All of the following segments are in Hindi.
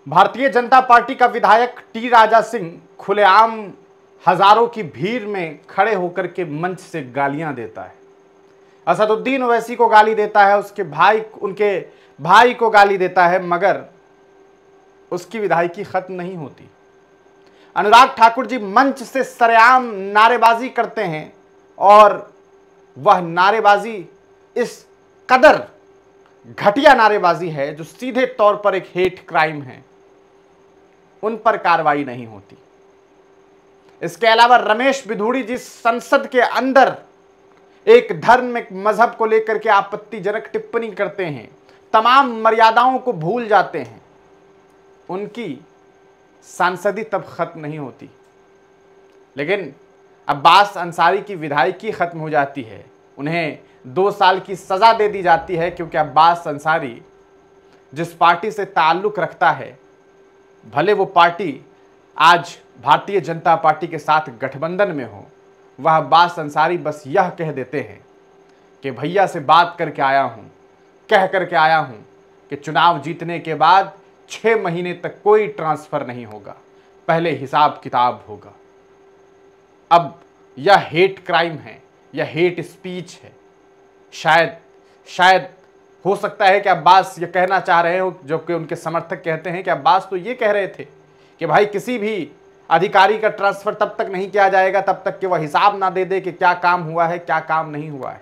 भारतीय जनता पार्टी का विधायक टी राजा सिंह खुलेआम हजारों की भीड़ में खड़े होकर के मंच से गालियां देता है। असदुद्दीन ओवैसी को गाली देता है, उनके भाई को गाली देता है, मगर उसकी विधायकी खत्म नहीं होती। अनुराग ठाकुर जी मंच से सरेआम नारेबाजी करते हैं और वह नारेबाजी इस कदर घटिया नारेबाजी है जो सीधे तौर पर एक हेट क्राइम है, उन पर कार्रवाई नहीं होती। इसके अलावा रमेश बिधूड़ी जी संसद के अंदर एक धर्म एक मजहब को लेकर के आपत्तिजनक टिप्पणी करते हैं, तमाम मर्यादाओं को भूल जाते हैं, उनकी सांसदी तब खत्म नहीं होती। लेकिन अब्बास अंसारी की विधायकी खत्म हो जाती है, उन्हें 2 साल की सजा दे दी जाती है, क्योंकि अब्बास अंसारी जिस पार्टी से ताल्लुक रखता है, भले वो पार्टी आज भारतीय जनता पार्टी के साथ गठबंधन में हो, वह अब्बास अंसारी बस यह कह देते हैं कि भैया से बात करके आया हूं, कह करके आया हूं कि चुनाव जीतने के बाद 6 महीने तक कोई ट्रांसफर नहीं होगा, पहले हिसाब किताब होगा। अब यह हेट क्राइम है, यह हेट स्पीच है। शायद हो सकता है कि अब्बास ये कहना चाह रहे हो, जो कि उनके समर्थक कहते हैं कि अब्बास तो ये कह रहे थे कि भाई किसी भी अधिकारी का ट्रांसफर तब तक नहीं किया जाएगा तब तक कि वह हिसाब ना दे दे कि क्या काम हुआ है, क्या काम नहीं हुआ है।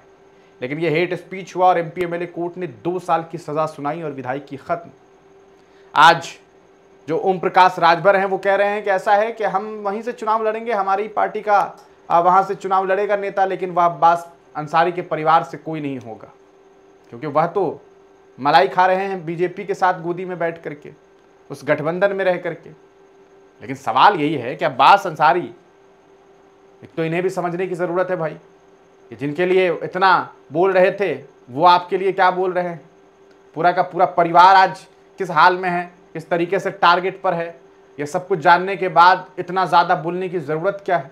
लेकिन यह हेट स्पीच हुआ और एमपी एमएलए कोर्ट ने 2 साल की सजा सुनाई और विधायकी खत्म। आज जो ओम प्रकाश राजभर हैं वो कह रहे हैं कि ऐसा है कि हम वहीं से चुनाव लड़ेंगे, हमारी पार्टी का वहां से चुनाव लड़ेगा नेता, लेकिन वह अब्बास अंसारी के परिवार से कोई नहीं होगा, क्योंकि वह तो मलाई खा रहे हैं बीजेपी के साथ गोदी में बैठ करके, उस गठबंधन में रह करके। लेकिन सवाल यही है कि अब्बास अंसारी, एक तो इन्हें भी समझने की ज़रूरत है भाई कि जिनके लिए इतना बोल रहे थे वो आपके लिए क्या बोल रहे हैं। पूरा का पूरा परिवार आज किस हाल में है, किस तरीके से टारगेट पर है, ये सब कुछ जानने के बाद इतना ज़्यादा बोलने की ज़रूरत क्या है।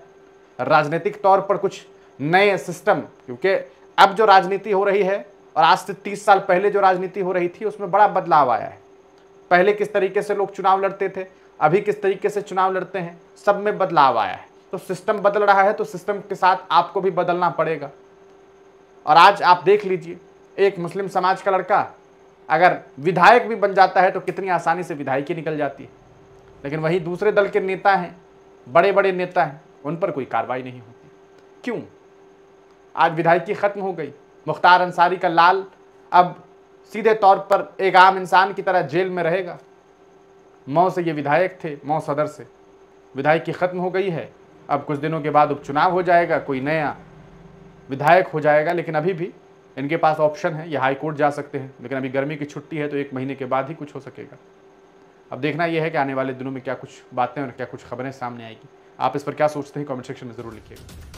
राजनीतिक तौर पर कुछ नए सिस्टम, क्योंकि अब जो राजनीति हो रही है और आज से 30 साल पहले जो राजनीति हो रही थी उसमें बड़ा बदलाव आया है। पहले किस तरीके से लोग चुनाव लड़ते थे, अभी किस तरीके से चुनाव लड़ते हैं, सब में बदलाव आया है। तो सिस्टम बदल रहा है, तो सिस्टम के साथ आपको भी बदलना पड़ेगा। और आज आप देख लीजिए, एक मुस्लिम समाज का लड़का अगर विधायक भी बन जाता है तो कितनी आसानी से विधायकी निकल जाती है। लेकिन वही दूसरे दल के नेता हैं, बड़े बड़े नेता हैं, उन पर कोई कार्रवाई नहीं होती। क्यों? आज विधायकी खत्म हो गई। मुख्तार अंसारी का लाल अब सीधे तौर पर एक आम इंसान की तरह जेल में रहेगा। मऊ से ये विधायक थे, मऊ सदर से। विधायकी खत्म हो गई है, अब कुछ दिनों के बाद उपचुनाव हो जाएगा, कोई नया विधायक हो जाएगा। लेकिन अभी भी इनके पास ऑप्शन है, ये हाई कोर्ट जा सकते हैं, लेकिन अभी गर्मी की छुट्टी है तो 1 महीने के बाद ही कुछ हो सकेगा। अब देखना यह है कि आने वाले दिनों में क्या कुछ बातें और क्या कुछ खबरें सामने आएगी। आप इस पर क्या सोचते हैं, कमेंट सेक्शन में ज़रूर लिखिएगा।